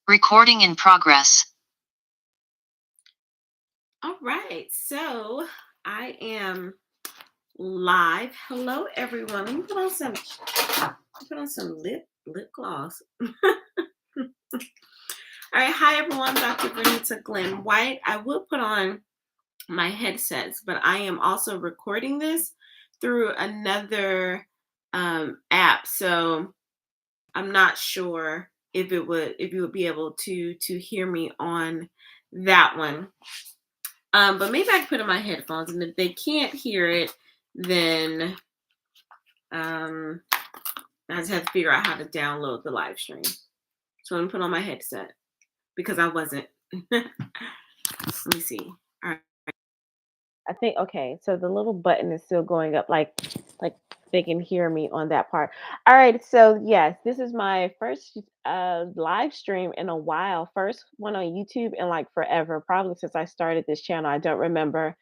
Recording in progress. All right, so I am live. Hello, everyone. Let me put on some lip gloss. All right, hi everyone. Dr. Vernita Glenn White. I will put on my headsets, but I am also recording this through another app, so I'm not sure if you would be able to hear me on that one. But maybe I can put in my headphones, and if they can't hear it, then I just have to figure out how to download the live stream. So I'm gonna put on my headset because I wasn't. Let me see. All right. I think okay. So the little button is still going up, like they can hear me on that part. All right. So yes, this is my first live stream in a while. First one on YouTube in like forever, probably since I started this channel. I don't remember.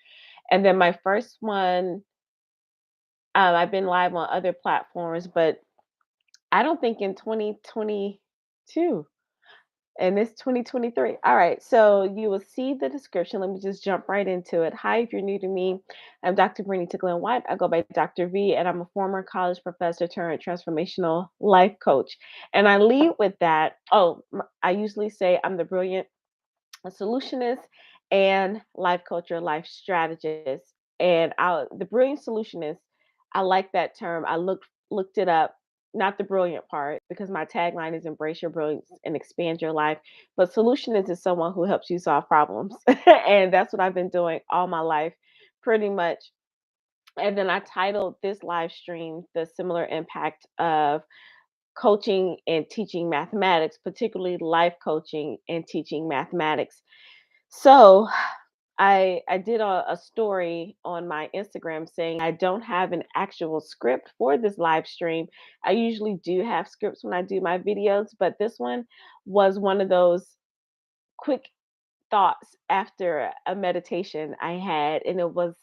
And then my first one, I've been live on other platforms, but I don't think in 2022, and it's 2023. All right, so you will see the description. Let me just jump right into it. Hi, if you're new to me, I'm Dr. Brilliance Glenn White. I go by Dr. V, and I'm a former college professor turned transformational life coach. And I lead with that. I usually say I'm the brilliant solutionist and life coach or life strategist. And the brilliant solutionist, I like that term. I looked it up, not the brilliant part, because my tagline is embrace your brilliance and expand your life. But solutionist is someone who helps you solve problems. And that's what I've been doing all my life, pretty much. And then I titled this live stream The Similar Impact of Coaching and Teaching Mathematics, particularly life coaching and teaching mathematics. So I did a story on my Instagram saying I don't have an actual script for this live stream. I usually do have scripts when I do my videos, but this one was one of those quick thoughts after a meditation I had, and it was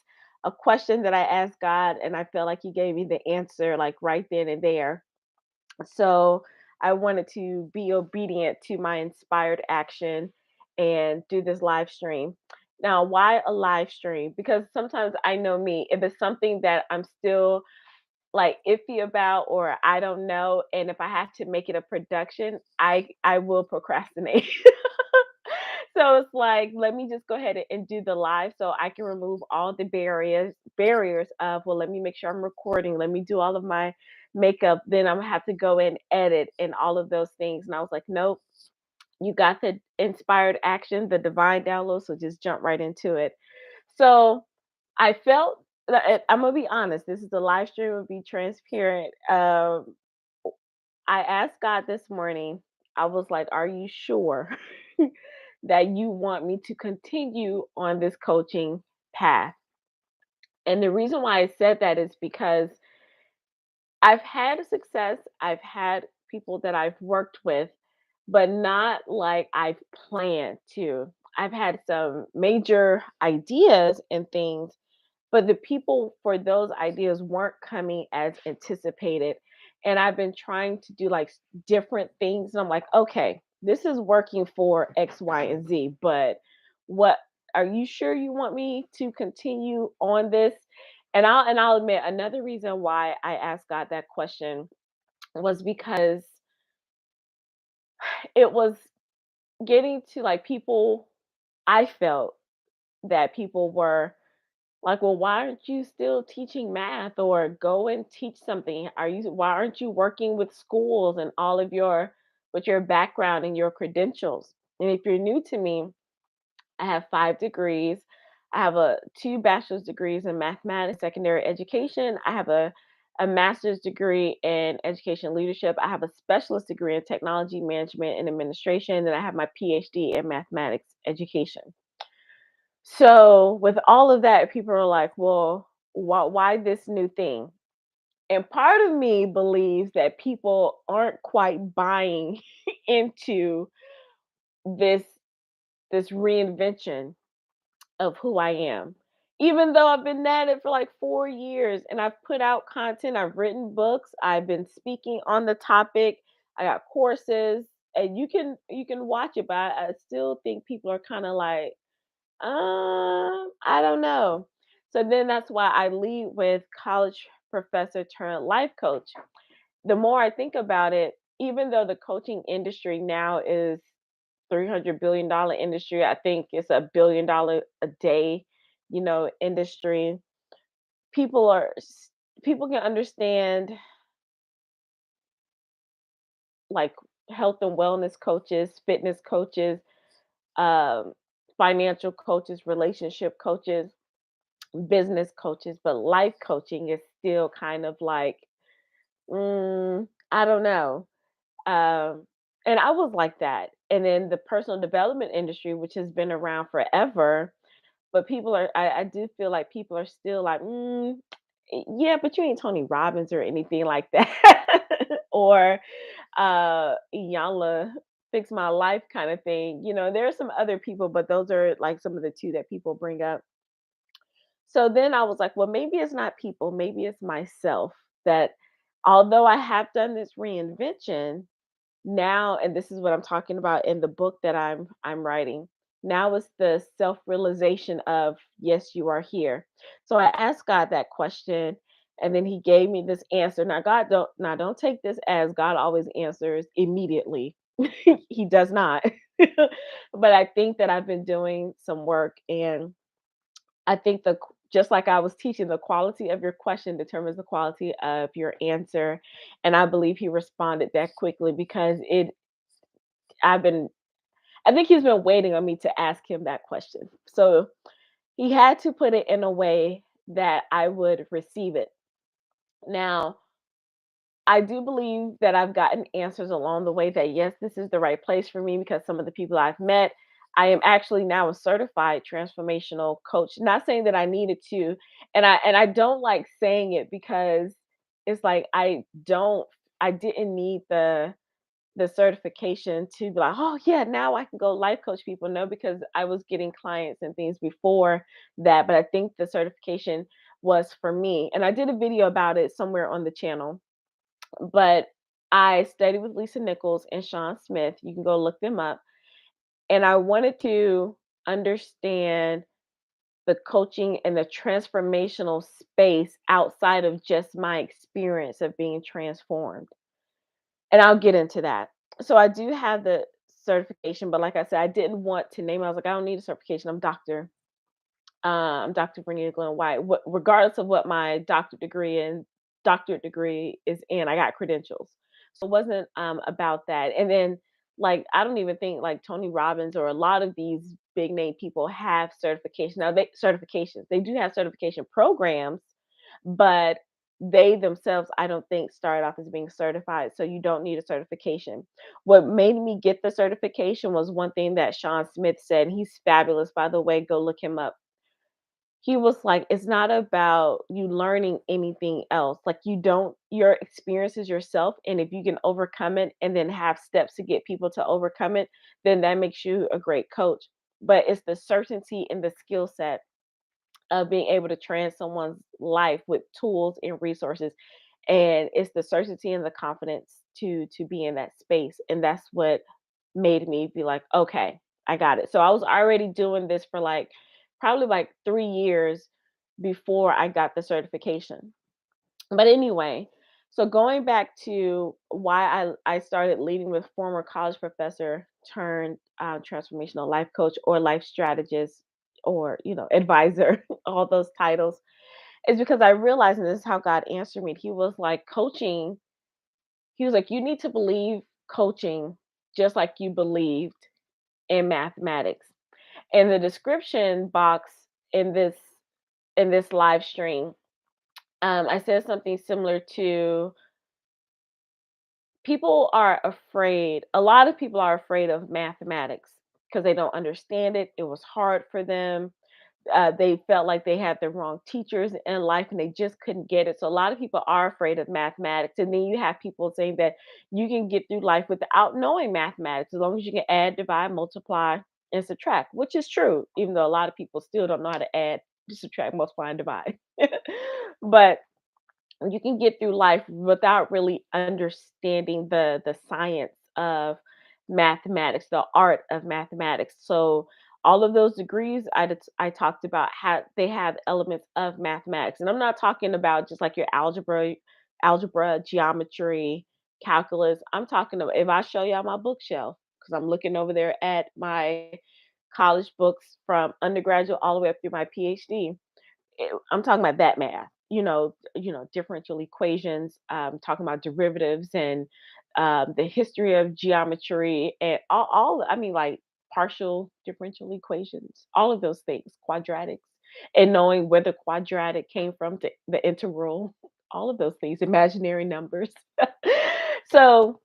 a question that I asked God, and I felt like He gave me the answer like right then and there. So I wanted to be obedient to my inspired action and do this live stream. Now, why a live stream? Because sometimes I know me, if it's something that I'm still like iffy about or I don't know, and if I have to make it a production, I will procrastinate. So it's like, let me just go ahead and do the live so I can remove all the barriers of, well, let me make sure I'm recording, let me do all of my makeup, then I'm gonna have to go and edit and all of those things. And I was like, nope, you got the inspired action, the divine download, so just jump right into it. So I felt I'm gonna be honest, this is the live stream, will be transparent. I asked God this morning, I was like, are you sure that you want me to continue on this coaching path? And the reason why I said that is because I've had success, I've had people that I've worked with, but not like I've planned to. I've had some major ideas and things, but the people for those ideas weren't coming as anticipated. And I've been trying to do like different things. And I'm like, okay, this is working for X, Y, and Z, but what are you sure you want me to continue on this? And I'll admit another reason why I asked God that question was because it was getting to like people, I felt that people were like, well, why aren't you still teaching math or go and teach something? Why aren't you working with schools and all of with your background and your credentials? And if you're new to me, I have 5 degrees. I have two bachelor's degrees in mathematics, secondary education. I have a master's degree in education leadership. I have a specialist degree in technology management and administration. And I have my PhD in mathematics education. So with all of that, people are like, well, why this new thing? And part of me believes that people aren't quite buying into this this reinvention of who I am. Even though I've been at it for like 4 years and I've put out content, I've written books, I've been speaking on the topic, I got courses, and you can watch it, but I still think people are kind of like, I don't know. So then that's why I lead with college professor turned life coach. The more I think about it, even though the coaching industry now is $300 billion industry, I think it's $1 billion a day, industry. People are people can understand, like, health and wellness coaches, fitness coaches, um, financial coaches, relationship coaches, business coaches, but life coaching is still kind of like, I don't know. Um, and I was like that. And then the personal development industry, which has been around forever, but I do feel like people are still like, yeah, but you ain't Tony Robbins or anything like that. Or Iyanla fix my life kind of thing. There are some other people, but those are like some of the two that people bring up. So then I was like, well, maybe it's not people, maybe it's myself, that although I have done this reinvention now, and this is what I'm talking about in the book that I'm writing. Now it's the self-realization of, yes, you are here. So I asked God that question, and then he gave me this answer. Now don't take this as God always answers immediately. He does not. But I think that I've been doing some work, and I think just like I was teaching, the quality of your question determines the quality of your answer. And I believe he responded that quickly because I've been, I think he's been waiting on me to ask him that question. So he had to put it in a way that I would receive it. Now, I do believe that I've gotten answers along the way that, yes, this is the right place for me, because some of the people I've met, I am actually now a certified transformational coach. Not saying that I needed to, and I don't like saying it because it's like I didn't need the certification to be like, oh yeah, now I can go life coach people. No, because I was getting clients and things before that, but I think the certification was for me. And I did a video about it somewhere on the channel, but I studied with Lisa Nichols and Sean Smith. You can go look them up. And I wanted to understand the coaching and the transformational space outside of just my experience of being transformed. And I'll get into that. So I do have the certification, but like I said, I didn't want to name it. I was like, I don't need a certification. I'm Dr. Vernita Glenn White. Regardless of what my doctorate degree is in, I got credentials. So it wasn't about that. And then, like, I don't even think like Tony Robbins or a lot of these big name people have certification. Now they do have certification programs, but they themselves, I don't think, started off as being certified. So you don't need a certification. What made me get the certification was one thing that Sean Smith said. He's fabulous, by the way. Go look him up. He was like, it's not about you learning anything else. Like, your experiences yourself. And if you can overcome it and then have steps to get people to overcome it, then that makes you a great coach. But it's the certainty and the skill set of being able to trans someone's life with tools and resources. And it's the certainty and the confidence to be in that space. And that's what made me be like, okay, I got it. So I was already doing this for like probably like 3 years before I got the certification. But anyway, so going back to why I started leading with former college professor turned transformational life coach or life strategist, or advisor, all those titles, is because I realized, and this is how God answered me. He was like, coaching. He was like, you need to believe coaching just like you believed in mathematics. In the description box in this live stream, I said something similar to, people are afraid. A lot of people are afraid of mathematics because they don't understand it. It was hard for them. They felt like they had the wrong teachers in life and they just couldn't get it. So a lot of people are afraid of mathematics. And then you have people saying that you can get through life without knowing mathematics as long as you can add, divide, multiply, and subtract, which is true, even though a lot of people still don't know how to add, subtract, multiply, and divide. But you can get through life without really understanding the science of mathematics, the art of mathematics. So all of those degrees I talked about they have elements of mathematics. And I'm not talking about just like your algebra, geometry, calculus. I'm talking about if I show y'all my bookshelf, because I'm looking over there at my college books from undergraduate all the way up through my PhD. I'm talking about that math. Differential equations. Talking about derivatives and the history of geometry and all. I mean, like partial differential equations, all of those things, quadratics, and knowing where the quadratic came from, to the integral, all of those things, imaginary numbers. So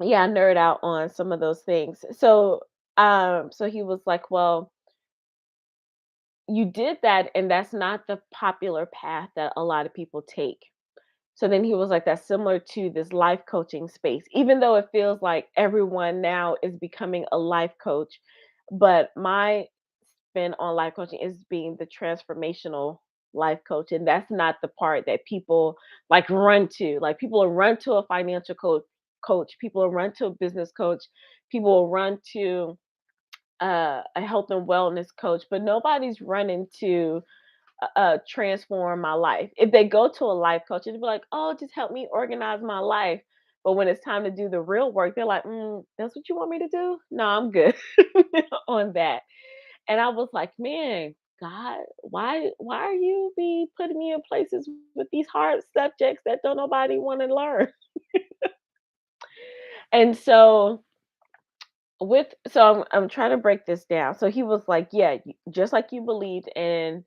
yeah, I nerd out on some of those things. So he was like, well, you did that, and that's not the popular path that a lot of people take. So then he was like, that's similar to this life coaching space, even though it feels like everyone now is becoming a life coach. But my spin on life coaching is being the transformational life coach. And that's not the part that people like run to. Like people will run to a financial coach, people will run to a business coach, people will run to a health and wellness coach, but nobody's running to transform my life. If they go to a life coach, it'd be like, oh, just help me organize my life. But when it's time to do the real work, they're like, that's what you want me to do? No, I'm good on that. And I was like, man, God, why are you be putting me in places with these hard subjects that don't nobody want to learn? And I'm trying to break this down. So he was like, yeah, just like you believed in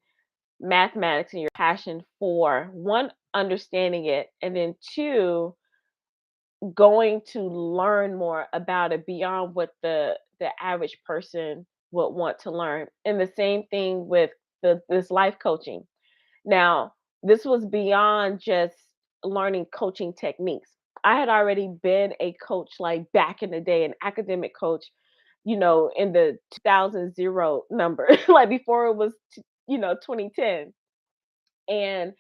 mathematics and your passion for one, understanding it, and then two, going to learn more about it beyond what the average person would want to learn. And the same thing with this life coaching. Now, this was beyond just learning coaching techniques. I had already been a coach like back in the day, an academic coach, in the 2000 number, like before it was, 2010. And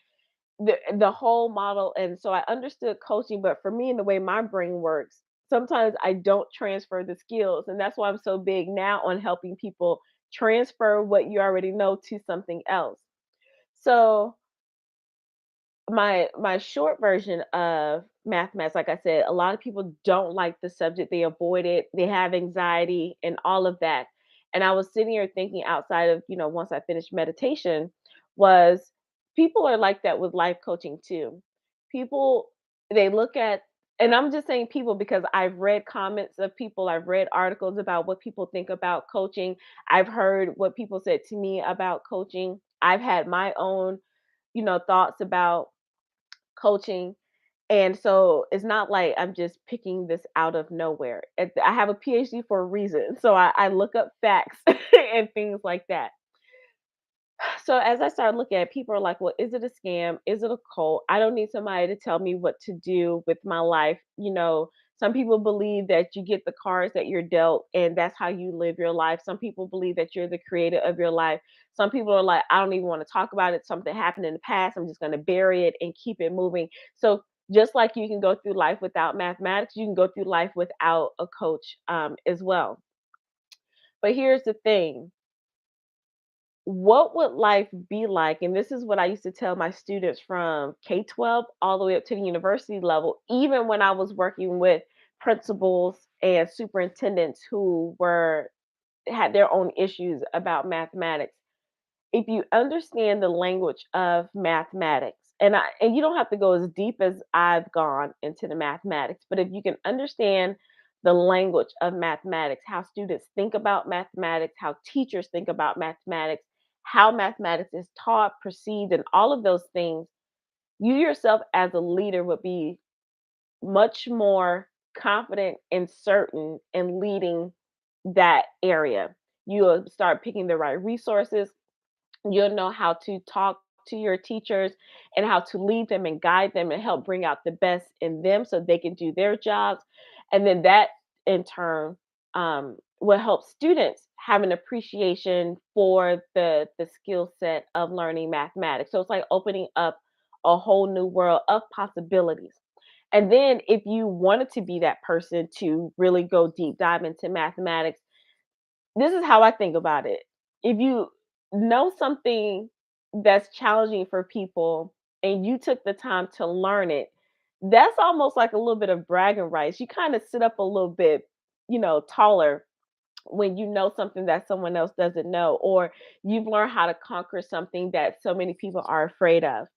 the whole model, and so I understood coaching, but for me and the way my brain works, sometimes I don't transfer the skills, and that's why I'm so big now on helping people transfer what you already know to something else. So my short version of mathematics, like I said, a lot of people don't like the subject, they avoid it, they have anxiety and all of that. And I was sitting here thinking outside of, once I finished meditation, was people are like that with life coaching too. People, they look at, and I'm just saying people because I've read comments of people, I've read articles about what people think about coaching, I've heard what people said to me about coaching, I've had my own, thoughts about coaching. And so it's not like I'm just picking this out of nowhere. I have a PhD for a reason. So I look up facts and things like that. So as I started looking at it, people are like, well, is it a scam? Is it a cult? I don't need somebody to tell me what to do with my life. Some people believe that you get the cards that you're dealt and that's how you live your life. Some people believe that you're the creator of your life. Some people are like, I don't even want to talk about it. Something happened in the past. I'm just going to bury it and keep it moving. So just like you can go through life without mathematics, you can go through life without a coach as well. But here's the thing, what would life be like? And this is what I used to tell my students from K-12 all the way up to the university level, even when I was working with principals and superintendents who were had their own issues about mathematics. If you understand the language of mathematics, and you don't have to go as deep as I've gone into the mathematics, but if you can understand the language of mathematics, how students think about mathematics, how teachers think about mathematics, how mathematics is taught, perceived, and all of those things, you yourself as a leader would be much more confident and certain in leading that area. You'll start picking the right resources, you'll know how to talk to your teachers and how to lead them and guide them and help bring out the best in them so they can do their jobs. And then that in turn will help students have an appreciation for the skill set of learning mathematics. So it's like opening up a whole new world of possibilities. And then if you wanted to be that person to really go deep dive into mathematics, this is how I think about it. If you know something that's challenging for people and you took the time to learn it, that's almost like a little bit of bragging rights. You kind of sit up a little bit, taller when you know something that someone else doesn't know, or you've learned how to conquer something that so many people are afraid of.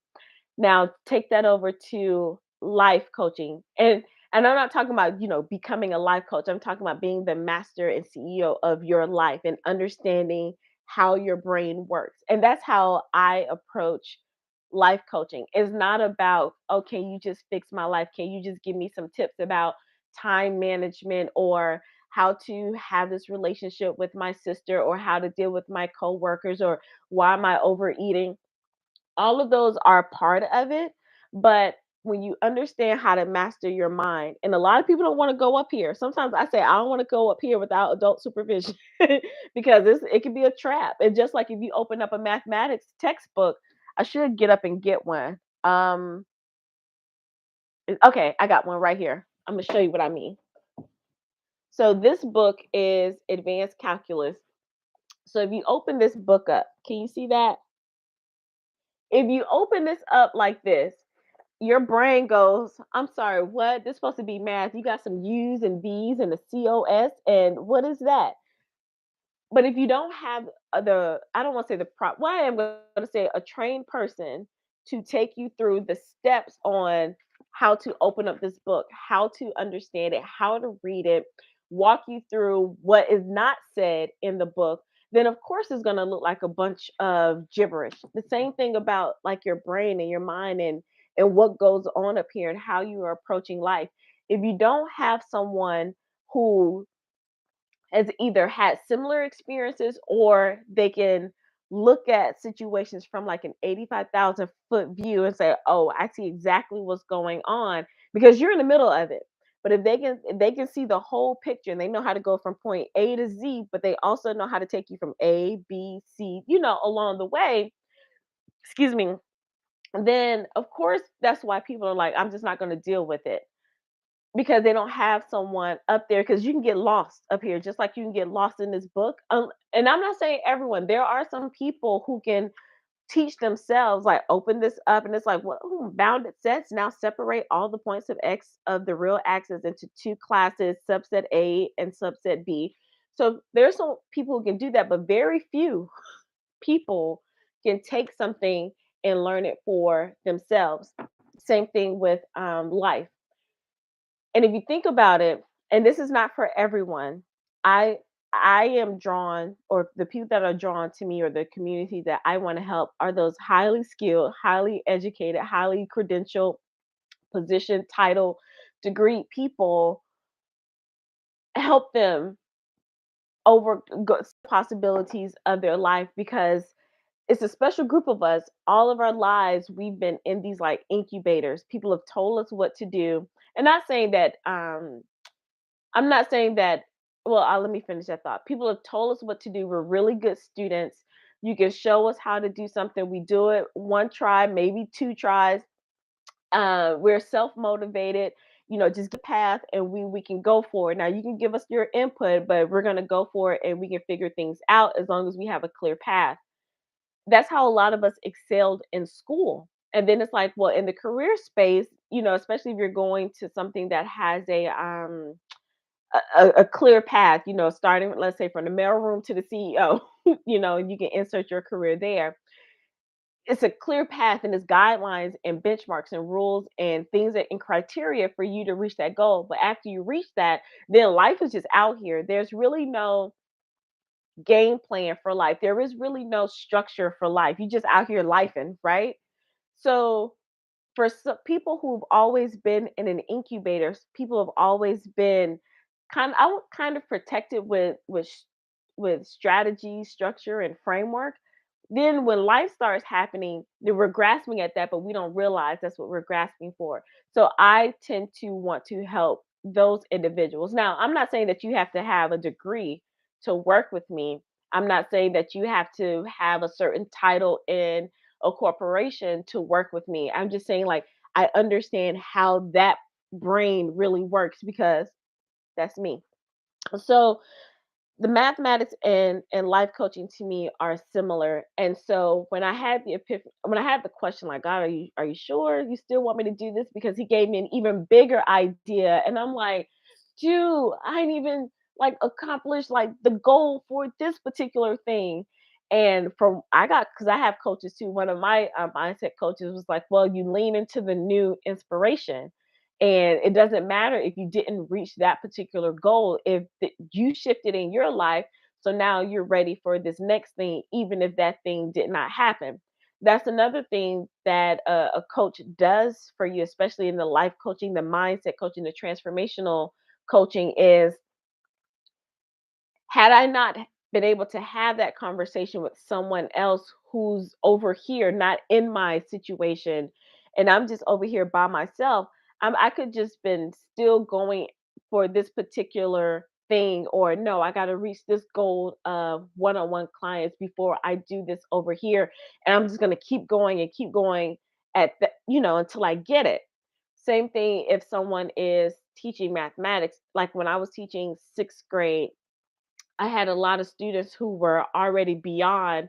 Now take that over to life coaching. And I'm not talking about, becoming a life coach. I'm talking about being the master and CEO of your life and understanding how your brain works. And that's how I approach life coaching. It's not about, oh, can you just fix my life? Can you just give me some tips about time management, or how to have this relationship with my sister, or how to deal with my coworkers, or why am I overeating? All of those are part of it, but when you understand how to master your mind, and a lot of people don't want to go up here. Sometimes I say I don't want to go up here without adult supervision because it can be a trap. And just like if you open up a mathematics textbook, I should get up and get one. Okay, I got one right here. I'm gonna show you what I mean. So this book is Advanced Calculus. So if you open this book up, can you see that? If you open this up like this, your brain goes, I'm sorry, what? This supposed to be math. You got some U's and V's and a COS, and what is that? But if you don't have I don't want to say the well, I am going to say a trained person to take you through the steps on how to open up this book, how to understand it, how to read it, walk you through what is not said in the book, then of course it's going to look like a bunch of gibberish. The same thing about like your brain and your mind, and what goes on up here and how you are approaching life. If you don't have someone who has either had similar experiences, or they can look at situations from like an 85,000-foot view and say, "Oh, I see exactly what's going on," because you're in the middle of it. But if they can see the whole picture, and they know how to go from point A to Z, but they also know how to take you from A, B, C, along the way, excuse me, then of course that's why people are like, I'm just not going to deal with it, because they don't have someone up there, because you can get lost up here just like you can get lost in this book. And I'm not saying everyone. There are some people who can teach themselves, like open this up and it's like, well, bounded sets now separate all the points of x of the real axis into two classes, subset A and subset B. So there's some people who can do that, but very few people can take something and learn it for themselves. Same thing with life. And if you think about it, and this is not for everyone, I I am drawn, or the people that are drawn to me, or the community that I want to help, are those highly skilled, highly educated, highly credentialed, position, title, degree people. Help them over possibilities of their life, because it's a special group of us. All of our lives, we've been in these like incubators. People have told us what to do. And not saying that I'm not saying that. Well, let me finish that thought. People have told us what to do. We're really good students. You can show us how to do something. We do it one try, maybe two tries. We're self motivated. Just get path, and we can go for it. Now you can give us your input, but we're gonna go for it, and we can figure things out as long as we have a clear path. That's how a lot of us excelled in school. And then it's like, well, in the career space, especially if you're going to something that has a clear path, starting, let's say, from the mailroom to the CEO, and you can insert your career there. It's a clear path, and it's guidelines and benchmarks and rules and things and criteria for you to reach that goal. But after you reach that, then life is just out here. There's really no game plan for life. There is really no structure for life. You just out here lifing, right? So for some people who've always been in an incubator, people have always been I would kind of protected with strategy, structure, and framework. Then when life starts happening, then we're grasping at that, but we don't realize that's what we're grasping for. So I tend to want to help those individuals. Now, I'm not saying that you have to have a degree to work with me. I'm not saying that you have to have a certain title in a corporation to work with me. I'm just saying, like, I understand how that brain really works because that's me. So the mathematics and life coaching to me are similar. And so when I had the when I had the question like, God, are you sure you still want me to do this? Because he gave me an even bigger idea. And I'm like, dude, I ain't even like accomplished like the goal for this particular thing. And from I got because I have coaches too. One of my mindset coaches was like, well, you lean into the new inspiration, and it doesn't matter if you didn't reach that particular goal, if you shifted in your life. So now you're ready for this next thing, even if that thing did not happen. That's another thing that a coach does for you, especially in the life coaching, the mindset coaching, the transformational coaching is had I not been able to have that conversation with someone else who's over here, not in my situation, and I'm just over here by myself, I could just been still going for this particular thing, or no, I got to reach this goal of one-on-one clients before I do this over here, and I'm just going to keep going and keep going at the, until I get it. Same thing if someone is teaching mathematics, like when I was teaching 6th grade. I had a lot of students who were already beyond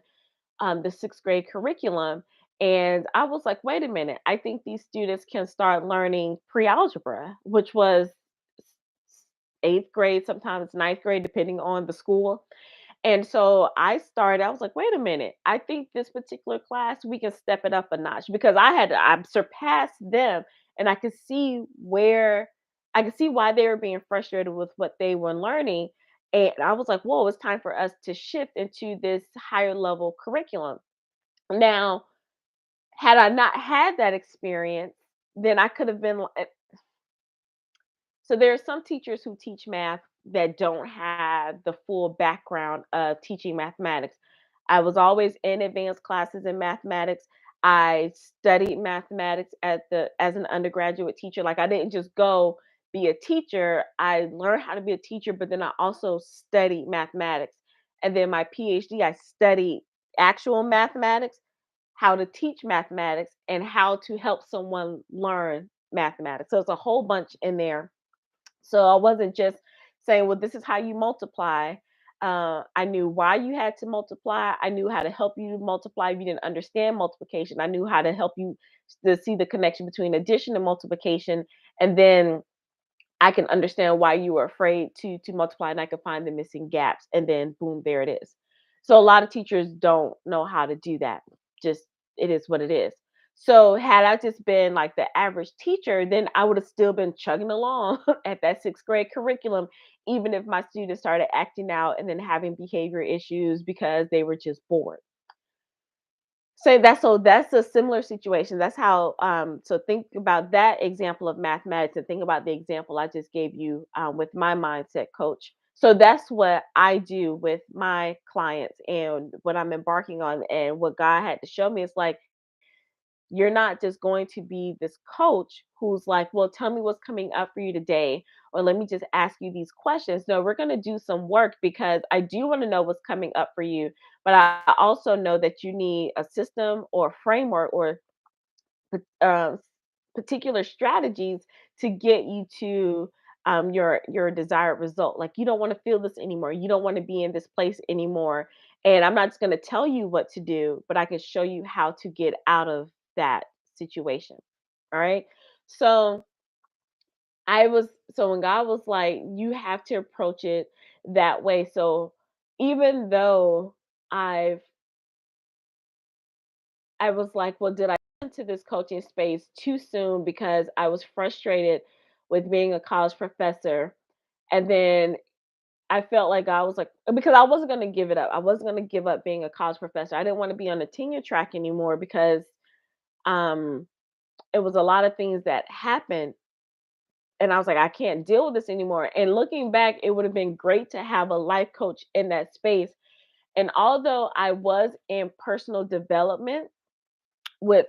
the 6th grade curriculum. And I was like, wait a minute, I think these students can start learning pre algebra, which was 8th grade, sometimes ninth grade, depending on the school. And so I was like, wait a minute, I think this particular class, we can step it up a notch because I surpassed them and I could see why they were being frustrated with what they were learning. And I was like, whoa, it's time for us to shift into this higher level curriculum. Now, had I not had that experience, then I could have been so there are some teachers who teach math that don't have the full background of teaching mathematics. I was always in advanced classes in mathematics. I studied mathematics as an undergraduate teacher. Like I didn't just go be a teacher. I learned how to be a teacher, but then I also studied mathematics. And then my PhD, I studied actual mathematics, how to teach mathematics, and how to help someone learn mathematics. So it's a whole bunch in there, so I wasn't just saying, well, this is how you multiply. I knew why you had to multiply. I knew how to help you multiply if you didn't understand multiplication. I knew how to help you to see the connection between addition and multiplication. And then I can understand why you were afraid to multiply, and I can find the missing gaps. And then boom, there it is. So a lot of teachers don't know how to do that. Just it is what it is. So had I just been like the average teacher, then I would have still been chugging along at that 6th grade curriculum, even if my students started acting out and then having behavior issues because they were just bored. So that's a similar situation. That's how so think about that example of mathematics and think about the example I just gave you with my mindset coach. So that's what I do with my clients and what I'm embarking on, and what God had to show me is like you're not just going to be this coach who's like, well, tell me what's coming up for you today, or let me just ask you these questions. No, we're going to do some work because I do want to know what's coming up for you. But I also know that you need a system or framework or uh, particular strategies to get you to your desired result. Like you don't want to feel this anymore. You don't want to be in this place anymore. And I'm not just going to tell you what to do, but I can show you how to get out of that situation. All right. So so when God was like, you have to approach it that way. So even though I've I was like, well, did I get into this coaching space too soon because I was frustrated with being a college professor? And then I felt like I was like, because I wasn't going to give it up. I wasn't going to give up being a college professor. I didn't want to be on the tenure track anymore because um, it was a lot of things that happened. And I was like, I can't deal with this anymore. And looking back, it would have been great to have a life coach in that space. And although I was in personal development, with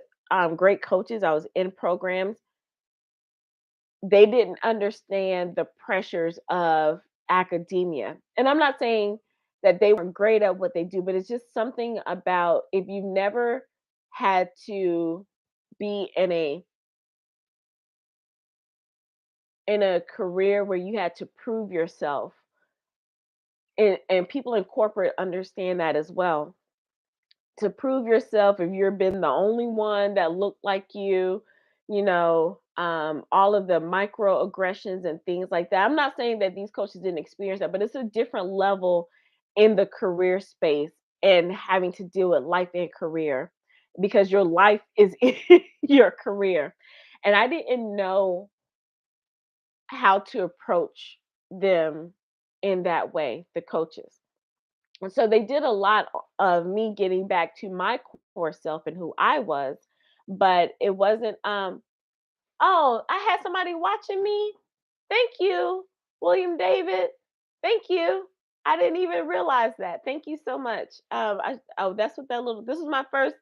great coaches. I was in programs. They didn't understand the pressures of academia. And I'm not saying that they weren't great at what they do, but it's just something about if you've never had to be in a in a career where you had to prove yourself, and people in corporate understand that as well. To prove yourself, if you've been the only one that looked like all of the microaggressions and things like that. I'm not saying that these coaches didn't experience that, but it's a different level in the career space and having to deal with life and career because your life is in your career. And I didn't know how to approach them in that way, the coaches. And so they did a lot of me getting back to my core self and who I was, but it wasn't oh, I had somebody watching me. Thank you, William David. Thank you. I didn't even realize that. Thank you so much. That's what that little this is my first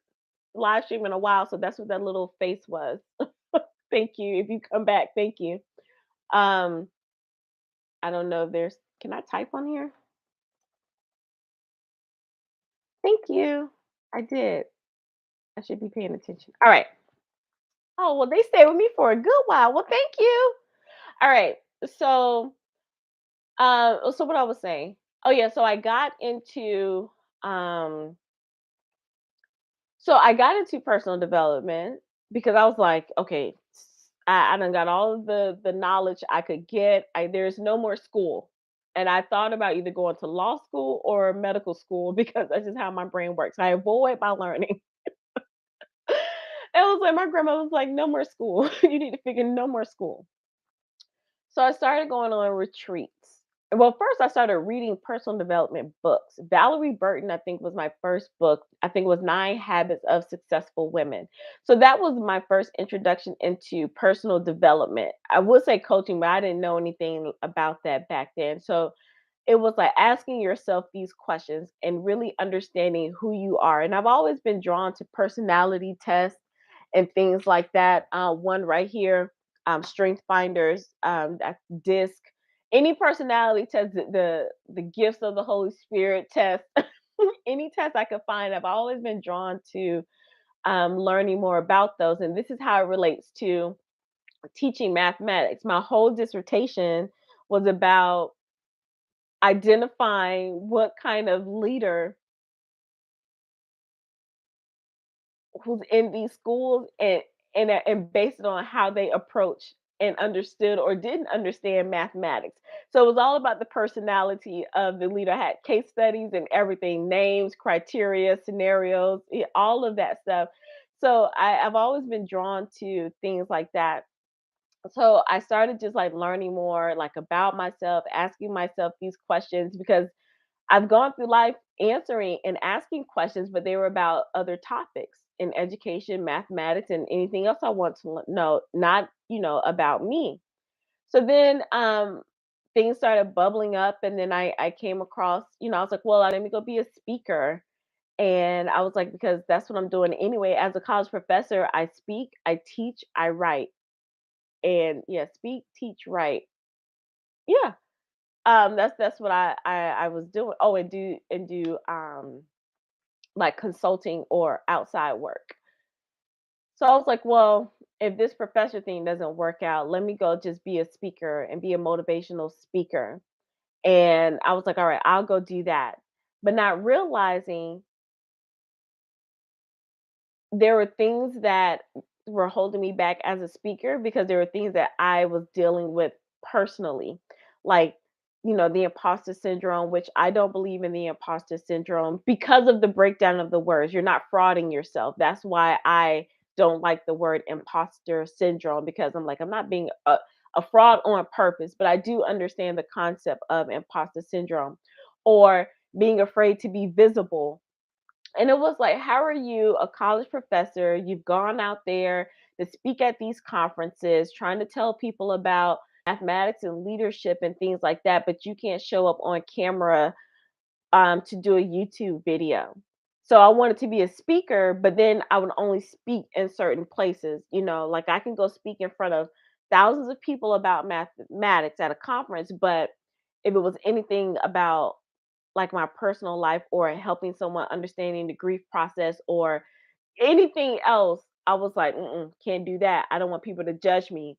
live stream in a while, so that's what that little face was. Thank you. If you come back, thank you. Um, I don't know if there's can I type on here? Thank you. I did. I should be paying attention. All right. Oh, well, they stayed with me for a good while. Well, thank you. All right. So, so what I was saying. Oh yeah, um I got into personal development because I was like, okay, I done got all of the knowledge I could get. There's no more school. And I thought about either going to law school or medical school because that's just how my brain works. I avoid my learning. It was like my grandma was like, no more school. You need to figure no more school. So I started going on retreats. Well, first I started reading personal development books. Valerie Burton, I think, was my first book. I think it was Nine Habits of Successful Women. So that was my first introduction into personal development. I would say coaching, but I didn't know anything about that back then. So it was like asking yourself these questions and really understanding who you are. And I've always been drawn to personality tests and things like that. One right here, Strength Finders, that's DISC. Any personality test, the gifts of the Holy Spirit test, any test I could find. I've always been drawn to learning more about those, and this is how it relates to teaching mathematics. My whole dissertation was about identifying what kind of leader who's in these schools and based it on how they approach and understood or didn't understand mathematics. So it was all about the personality of the leader. I had case studies and everything, names, criteria, scenarios, all of that stuff. So I've always been drawn to things like that. So I started just like learning more like about myself, asking myself these questions because I've gone through life answering and asking questions, but they were about other topics in education, mathematics, and anything else I want to know, not, about me. So then things started bubbling up, and then I came across, I was like, well, let me go be a speaker. And I was like, because that's what I'm doing anyway. As a college professor, I speak, I teach, I write. And yeah, speak, teach, write. Yeah. That's what I was doing. Oh, and do like consulting or outside work. So I was like, well, if this professor thing doesn't work out, let me go just be a speaker and be a motivational speaker. And I was like, all right, I'll go do that. But not realizing there were things that were holding me back as a speaker because there were things that I was dealing with personally, like, the imposter syndrome, which I don't believe in the imposter syndrome because of the breakdown of the words. You're not frauding yourself. That's why I don't like the word imposter syndrome because I'm like, I'm not being a fraud on purpose, but I do understand the concept of imposter syndrome or being afraid to be visible. And it was like, how are you a college professor? You've gone out there to speak at these conferences, trying to tell people about mathematics and leadership and things like that, but you can't show up on camera to do a YouTube video. So I wanted to be a speaker, but then I would only speak in certain places. Like I can go speak in front of thousands of people about mathematics at a conference, but if it was anything about like my personal life or helping someone understanding the grief process or anything else, I was like, mm-mm, can't do that. I don't want people to judge me.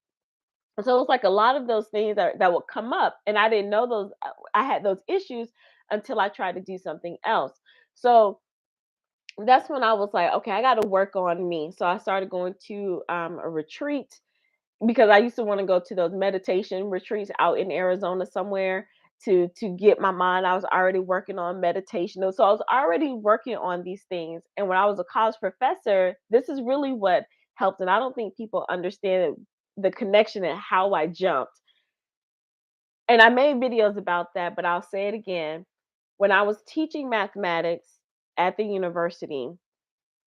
So it's like a lot of those things that would come up, and I didn't know I had those issues until I tried to do something else. So that's when I was like, okay, I got to work on me. So I started going to a retreat because I used to want to go to those meditation retreats out in Arizona somewhere to get my mind. I was already working on meditation. So I was already working on these things. And when I was a college professor, this is really what helped. And I don't think people understand the connection and how I jumped. And I made videos about that, but I'll say it again. When I was teaching mathematics at the university,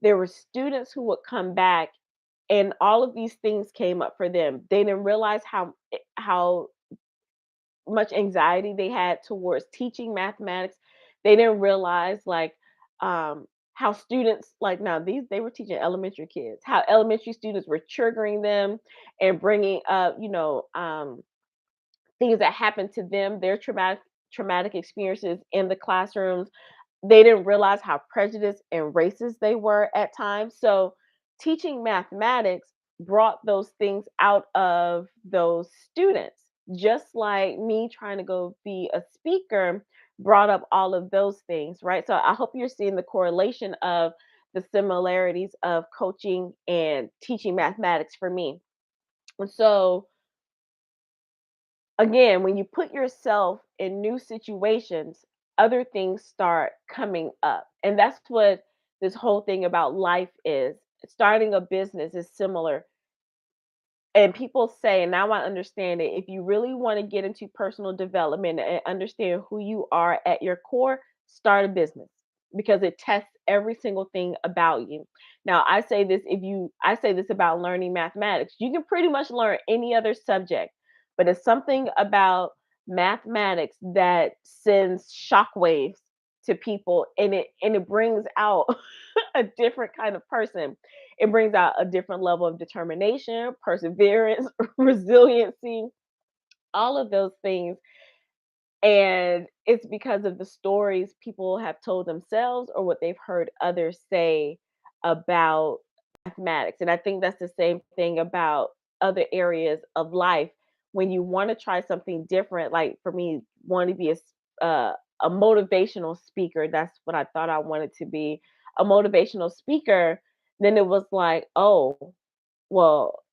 there were students who would come back and all of these things came up for them. They didn't realize how much anxiety they had towards teaching mathematics. They didn't realize how students like now these they were teaching elementary kids, how elementary students were triggering them and bringing up, things that happened to them, their traumatic experiences in the classrooms. They didn't realize how prejudiced and racist they were at times. So teaching mathematics brought those things out of those students. Just like me trying to go be a speaker brought up all of those things, right? So I hope you're seeing the correlation of the similarities of coaching and teaching mathematics for me. And so again, when you put yourself in new situations, other things start coming up. And that's what this whole thing about life is. Starting a business is similar. And people say, and now I understand it, if you really want to get into personal development and understand who you are at your core, start a business because it tests every single thing about you. Now, I say this about learning mathematics. You can pretty much learn any other subject, but it's something about mathematics that sends shockwaves to people and it brings out a different kind of person. It brings out a different level of determination, perseverance, resiliency, all of those things. And it's because of the stories people have told themselves or what they've heard others say about mathematics. And I think that's the same thing about other areas of life. When you want to try something different, like for me, want to be a motivational speaker. That's what I thought I wanted to be, a motivational speaker. Then it was like, oh, well,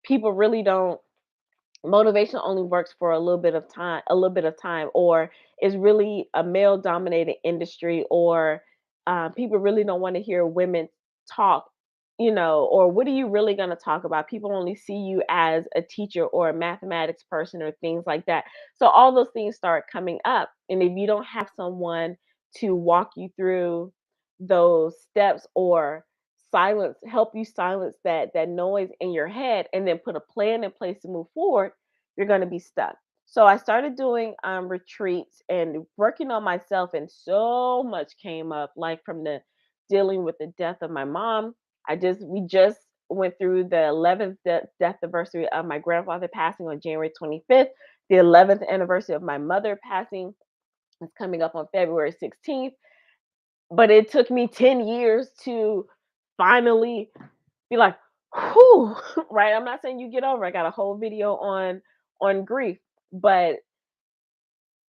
people really don't motivation only works for a little bit of time, or is really a male dominated industry, or people really don't want to hear women talk, or what are you really going to talk about? People only see you as a teacher or a mathematics person or things like that. So all those things start coming up, and if you don't have someone to walk you through those steps, or help you silence that noise in your head, and then put a plan in place to move forward, you're going to be stuck. So I started doing retreats and working on myself, and so much came up, like from the dealing with the death of my mom. We just went through the 11th death anniversary of my grandfather passing on January 25th. The 11th anniversary of my mother passing is coming up on February 16th. But it took me 10 years to finally be like, whew, right? I'm not saying you get over. I got a whole video on grief, but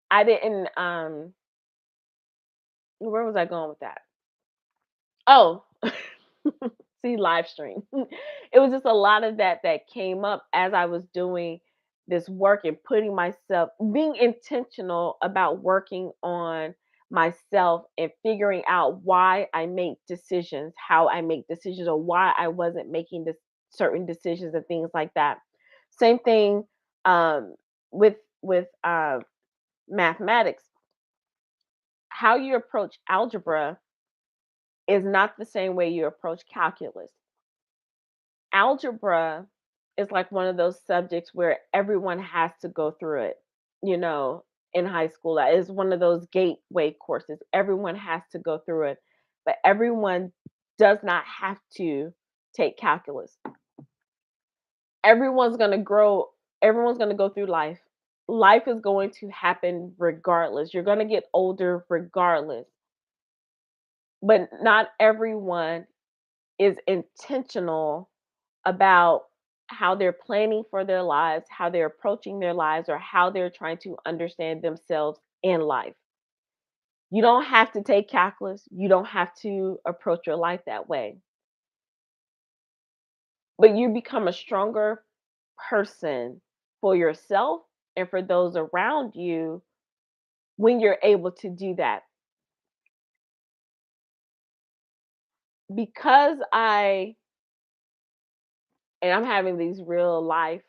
I didn't where was I going with that? Oh, see, live stream. It was just a lot of that came up as I was doing this work and being intentional about working on myself and figuring out why I make decisions, how I make decisions, or why I wasn't making this certain decisions and things like that. Same thing um, with mathematics. How you approach algebra is not the same way you approach calculus. Algebra is like one of those subjects where everyone has to go through it, you know, in high school. That is one of those gateway courses. Everyone has to go through it, but everyone does not have to take calculus. Everyone's going to grow, everyone's going to go through life. Life is going to happen regardless. You're going to get older regardless, but not everyone is intentional about how they're planning for their lives, how they're approaching their lives, or how they're trying to understand themselves in life. You don't have to take calculus. You don't have to approach your life that way. But you become a stronger person for yourself and for those around you when you're able to do that. Because I'm having these real life,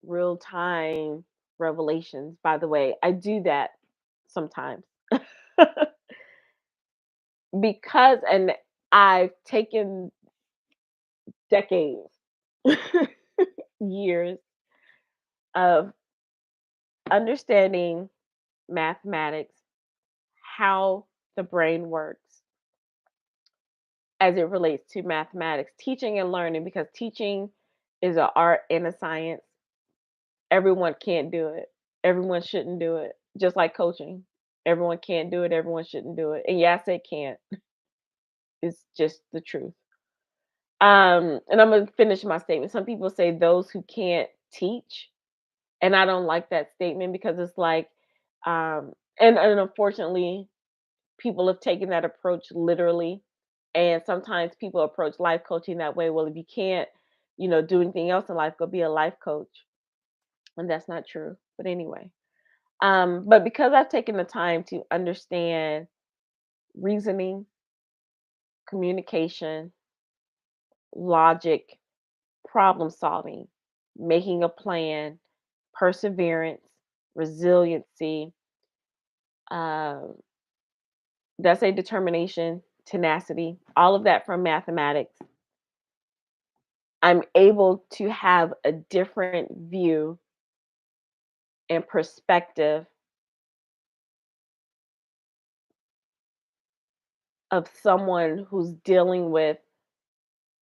real time revelations, by the way. I do that sometimes. Because and I've taken decades, years of understanding mathematics, how the brain works as it relates to mathematics, teaching and learning, because teaching is an art and a science. Everyone can't do it. Everyone shouldn't do it. Just like coaching. Everyone can't do it. Everyone shouldn't do it. And yes, they can't. It's just the truth. And I'm gonna finish my statement. Some people say those who can't teach, and I don't like that statement because it's like, and unfortunately, people have taken that approach literally, and sometimes people approach life coaching that way. Well, if you can't, do anything else in life, go be a life coach, and that's not true. But anyway, but because I've taken the time to understand reasoning, communication, logic, problem solving, making a plan, perseverance, resiliency, um, that's a determination, tenacity, all of that from mathematics. I'm able to have a different view and perspective of someone who's dealing with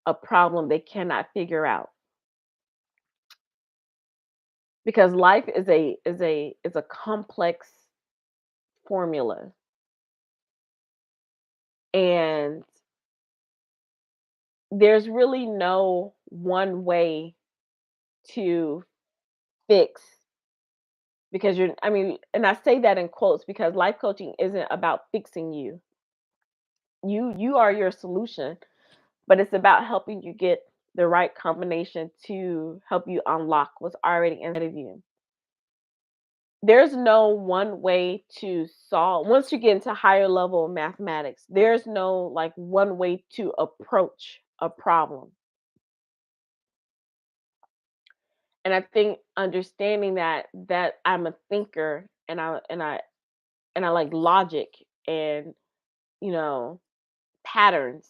a problem they cannot figure out. Because life is a complex formula, and there's really no one way to fix, because and I say that in quotes because life coaching isn't about fixing you. You are your solution, but it's about helping you get the right combination to help you unlock what's already inside of you. There's no one way to solve once you get into higher level mathematics. There's no like one way to approach a problem. And I think understanding that I'm a thinker, and I like logic and, you know, patterns.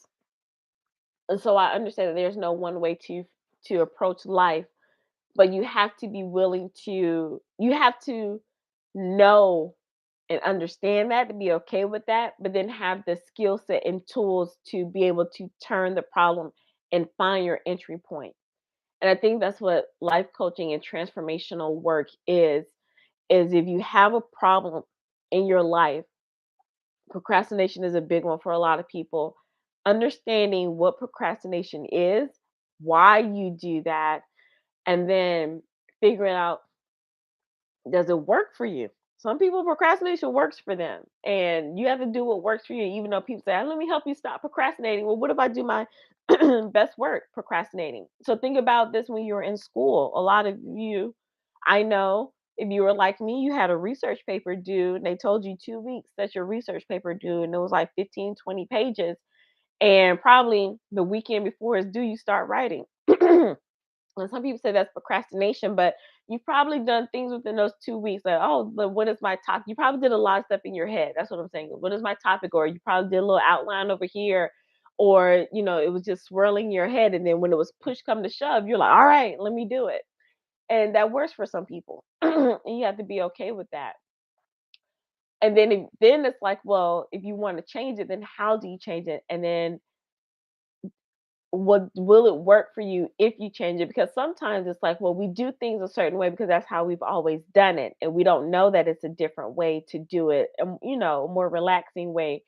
And so I understand that there's no one way to approach life, but you have to know and understand that to be okay with that, but then have the skill set and tools to be able to turn the problem and find your entry point. And I think that's what life coaching and transformational work is if you have a problem in your life, procrastination is a big one for a lot of people. Understanding what procrastination is, why you do that, and then figuring out, does it work for you? Some people procrastination works for them, and you have to do what works for you. Even though people say, "Let me help you stop procrastinating." Well, what if I do my best work procrastinating? So think about this when you were in school. A lot of you, I know, if you were like me, you had a research paper due, and they told you 2 weeks that your research paper due, and it was like 15, 20 pages. And probably the weekend before it's due, you start writing. And some people say that's procrastination, but you've probably done things within those 2 weeks. Like, oh, but what is my topic? You probably did a lot of stuff in your head. That's what I'm saying. What is my topic? Or you probably did a little outline over here, or it was just swirling your head. And then when it was push come to shove, you're like, all right, let me do it. And that works for some people. And you have to be okay with that. And then it's like, well, if you want to change it, then how do you change it? And then what will it work for you if you change it? Because sometimes it's like, well, we do things a certain way because that's how we've always done it, and we don't know that it's a different way to do it, and a more relaxing way,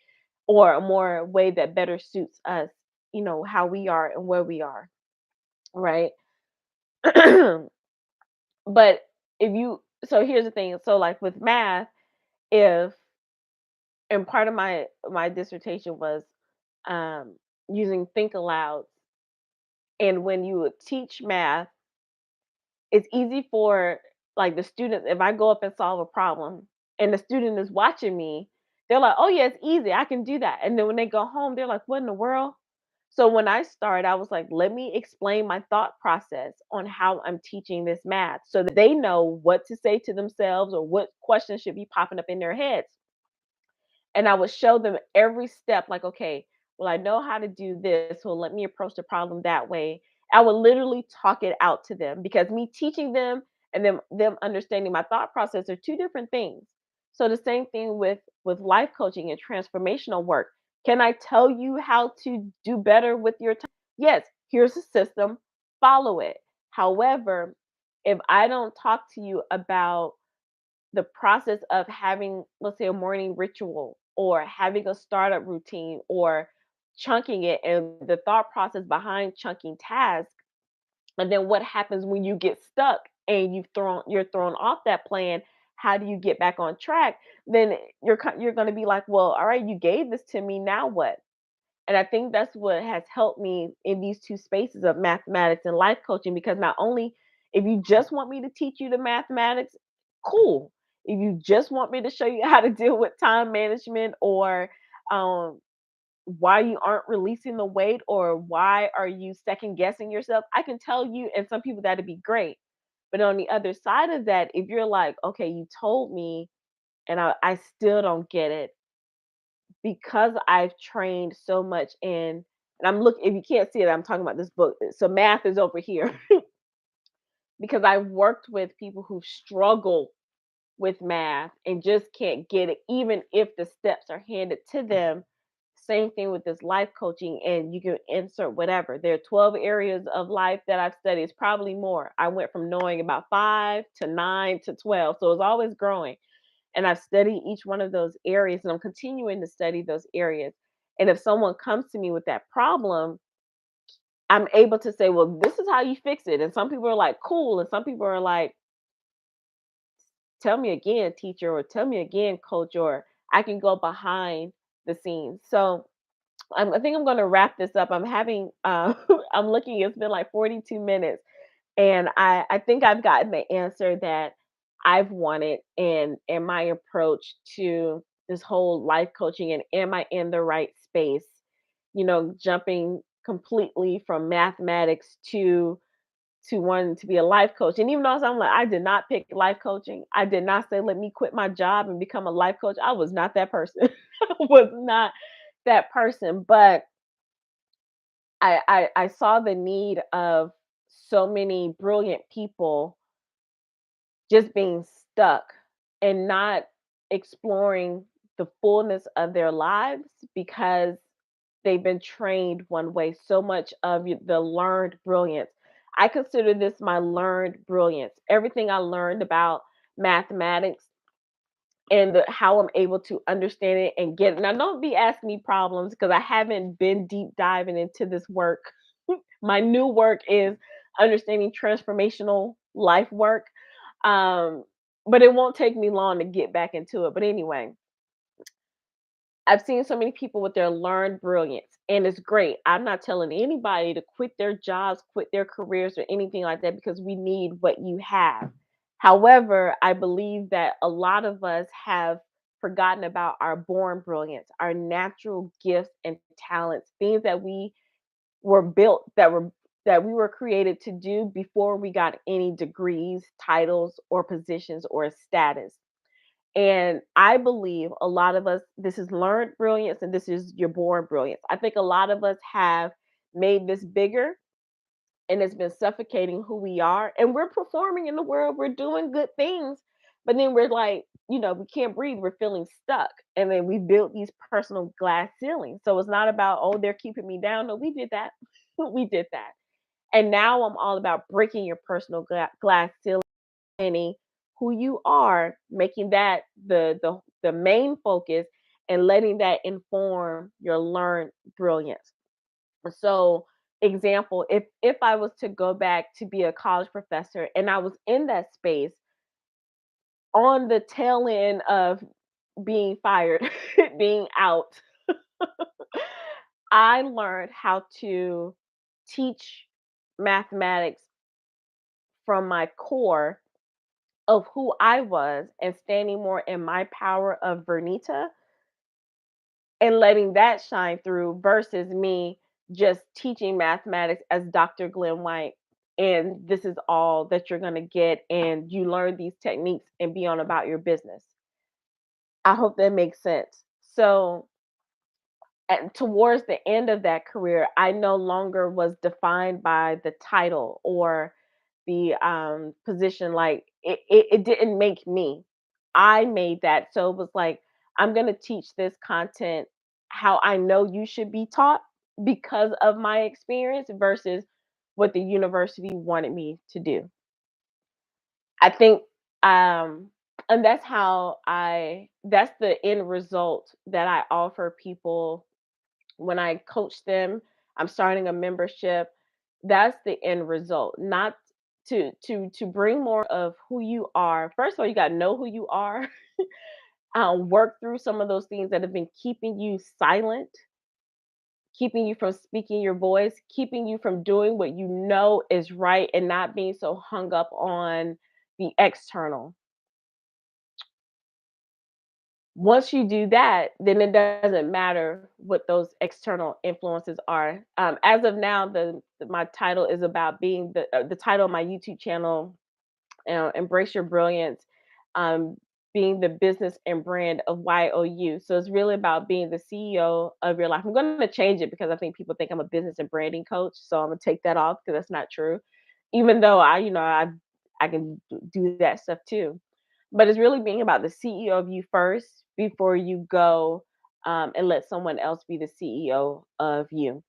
or a more way that better suits us, how we are and where we are, right? But if you so here's the thing. So like with math, if and part of my dissertation was using think aloud, and when you would teach math, it's easy for like the students if I go up and solve a problem and the student is watching me, they're like, "Oh yeah, it's easy. I can do that." And then when they go home, they're like, "What in the world?" So when I started, I was like, "Let me explain my thought process on how I'm teaching this math so that they know what to say to themselves or what questions should be popping up in their heads." And I would show them every step, like, okay, well, I know how to do this. So let me approach the problem that way. I would literally talk it out to them because me teaching them and them understanding my thought process are two different things. So the same thing with life coaching and transformational work. Can I tell you how to do better with your time? Yes, here's a system, follow it. However, if I don't talk to you about the process of having, let's say, a morning ritual or having a startup routine or chunking it and the thought process behind chunking tasks, and then what happens when you get stuck and you're thrown off that plan, how do you get back on track? Then you're going to be like, well, all right, you gave this to me, now what? And I think that's what has helped me in these two spaces of mathematics and life coaching, because not only if you just want me to teach you the mathematics, cool. If you just want me to show you how to deal with time management or um, why you aren't releasing the weight or why are you second guessing yourself, I can tell you, and some people that'd be great. But on the other side of that, if you're like, okay, you told me and I still don't get it, because I've trained so much in and I'm look if you can't see it, I'm talking about this book. So math is over here because I've worked with people who struggle with math and just can't get it, even if the steps are handed to them. Same thing with this life coaching, and you can insert whatever. There are 12 areas of life that I've studied. It's probably more. I went from knowing about 5 to 9 to 12. So it's always growing. And I've studied each one of those areas and I'm continuing to study those areas. And if someone comes to me with that problem, I'm able to say, well, this is how you fix it. And some people are like, cool. And some people are like, tell me again, teacher, or tell me again, coach, or I can go behind the scenes. So I think I'm going to wrap this up. I'm having, I'm looking, it's been like 42 minutes. And I think I've gotten the answer that I've wanted and my approach to this whole life coaching, and am I in the right space? Jumping completely from mathematics to wanting to be a life coach. And even though I'm like, I did not pick life coaching. I did not say let me quit my job and become a life coach. I was not that person. I was not that person. But I saw the need of so many brilliant people just being stuck and not exploring the fullness of their lives because they've been trained one way. So much of the learned brilliance. I consider this my learned brilliance. Everything I learned about mathematics and how I'm able to understand it and get it. Now, don't be asking me problems because I haven't been deep diving into this work. My new work is understanding transformational life work. Um, but it won't take me long to get back into it. But anyway, I've seen so many people with their learned brilliance, and it's great. I'm not telling anybody to quit their jobs, quit their careers, or anything like that because we need what you have. However, I believe that a lot of us have forgotten about our born brilliance, our natural gifts and talents, things that we were built that we were created to do before we got any degrees, titles, or positions or status. And I believe a lot of us, this is learned brilliance and this is your born brilliance. I think a lot of us have made this bigger and it's been suffocating who we are. And we're performing in the world, we're doing good things, but then we're like, we can't breathe, we're feeling stuck. And then we built these personal glass ceilings. So it's not about, oh, they're keeping me down. No, we did that. We did that. And now I'm all about breaking your personal glass ceiling, understanding who you are, making that the main focus, and letting that inform your learned brilliance. So example, if I was to go back to be a college professor and I was in that space on the tail end of being fired, being out, I learned how to teach mathematics from my core of who I was and standing more in my power of Vernita and letting that shine through versus me just teaching mathematics as Dr. Glenn White. And this is all that you're going to get. And you learn these techniques and be on about your business. I hope that makes sense. So, and towards the end of that career, I no longer was defined by the title or the position. Like it didn't make me. I made that. So it was like, I'm going to teach this content how I know you should be taught because of my experience versus what the university wanted me to do. I think and that's the end result that I offer people when I coach them. I'm starting a membership. That's the end result, not to bring more of who you are. First of all, you got to know who you are. Work through some of those things that have been keeping you silent, keeping you from speaking your voice, keeping you from doing what you know is right, and not being so hung up on the external. Once you do that, then it doesn't matter what those external influences are. As of now, my title is about being the title of my YouTube channel, Embrace Your Brilliance, um, being the business and brand of YOU. So it's really about being the CEO of your life. I'm going to change it because I think people think I'm a business and branding coach. So I'm going to take that off because that's not true. Even though I can do that stuff too, but it's really being about the CEO of you first before you go and let someone else be the CEO of you.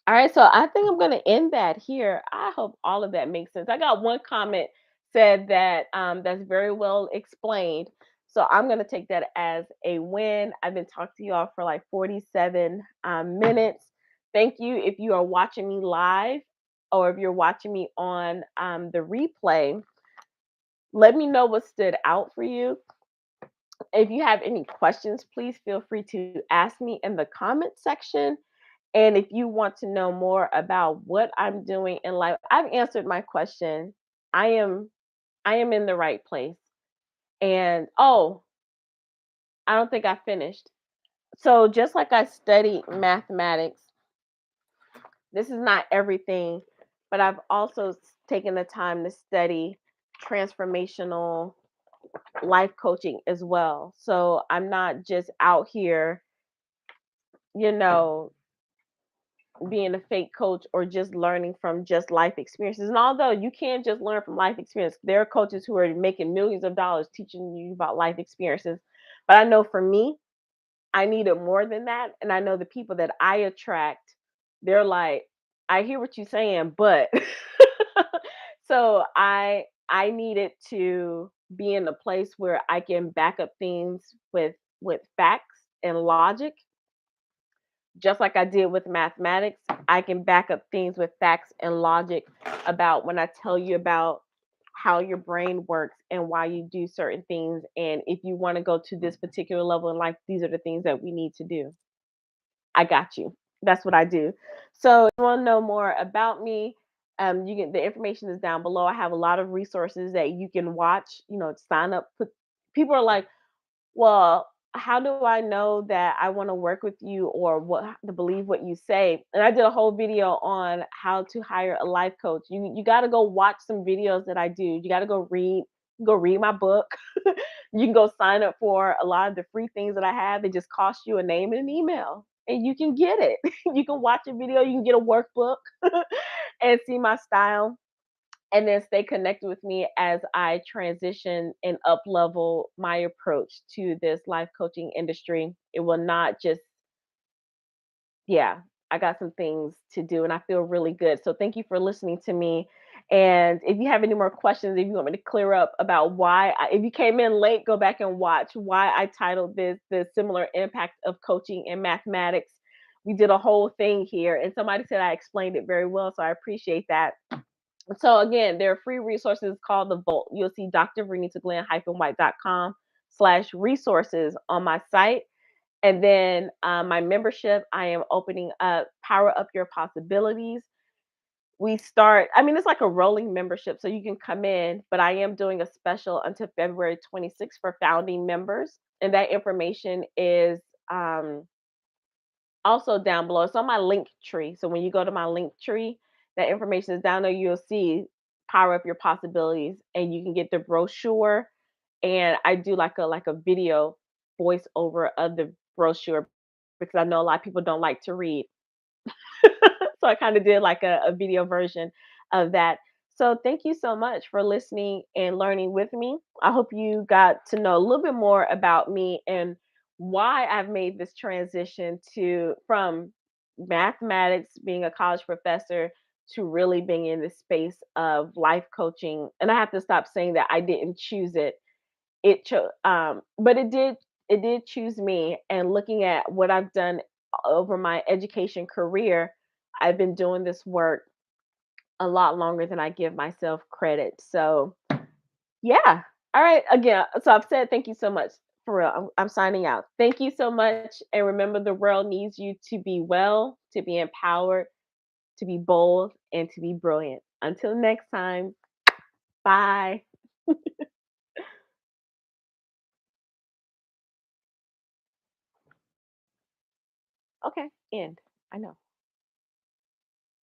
All right, so I think I'm going to end that here. I hope all of that makes sense. I got one comment said that that's very well explained. So I'm going to take that as a win. I've been talking to y'all for like 47 minutes. Thank you if you are watching me live or if you're watching me on the replay. Let me know what stood out for you. If you have any questions, please feel free to ask me in the comment section. And if you want to know more about what I'm doing in life, I've answered my question. I am I am in the right place. And oh, I don't think I finished. So just like I studied mathematics, this is not everything, but I've also taken the time to study transformational life coaching as well. So I'm not just out here, you know, being a fake coach or just learning from just life experiences. And although you can't just learn from life experience, there are coaches who are making millions of dollars teaching you about life experiences. But I know for me, I needed more than that. And I know the people that I attract, they're like, I hear what you're saying, but so I needed to be in a place where I can back up things with facts and logic just like I did with mathematics. I can back up things with facts and logic about when I tell you about how your brain works and why you do certain things. And if you want to go to this particular level in life, these are the things that we need to do. I got you. That's what I do. So if you want to know more about me, you can the information is down below. I have a lot of resources that you can watch, sign up. People are like, well, how do I know that I want to work with you or what to believe what you say? And I did a whole video on how to hire a life coach. You got to go watch some videos that I do. You got to go read my book. You can go sign up for a lot of the free things that I have. They just cost you a name and an email. And you can get it. You can watch a video, you can get a workbook and see my style and then stay connected with me as I transition and up level my approach to this life coaching industry. It will not just, yeah, I got some things to do and I feel really good. So thank you for listening to me. And if you have any more questions, if you want me to clear up about if you came in late, go back and watch why I titled this The Similar Impact of Coaching and Mathematics we did a whole thing here, and somebody said I explained it very well, so I appreciate that. So again, there are free resources called the Vault. You'll see drvernitaglenn-white.com/resources on my site. And then my membership, I am opening up Power Up Your Possibilities. We start, I mean, it's like a rolling membership, so you can come in, but I am doing a special until February 26th for founding members. And that information is um, also down below. It's on my link tree. So when you go to my link tree, that information is down there. You'll see Power Up Your Possibilities, and you can get the brochure. And I do like a video voiceover of the brochure because I know a lot of people don't like to read. So I kind of did like a video version of that. So thank you so much for listening and learning with me. I hope you got to know a little bit more about me and why I've made this transition to from mathematics, being a college professor, to really being in the space of life coaching. And I have to stop saying that I didn't choose it. But it did choose me. And looking at what I've done over my education career, I've been doing this work a lot longer than I give myself credit. So, yeah. All right. Again, so I've said thank you so much. For real, I'm signing out. Thank you so much. And remember, the world needs you to be well, to be empowered, to be bold, and to be brilliant. Until next time, bye. Okay, end. I know.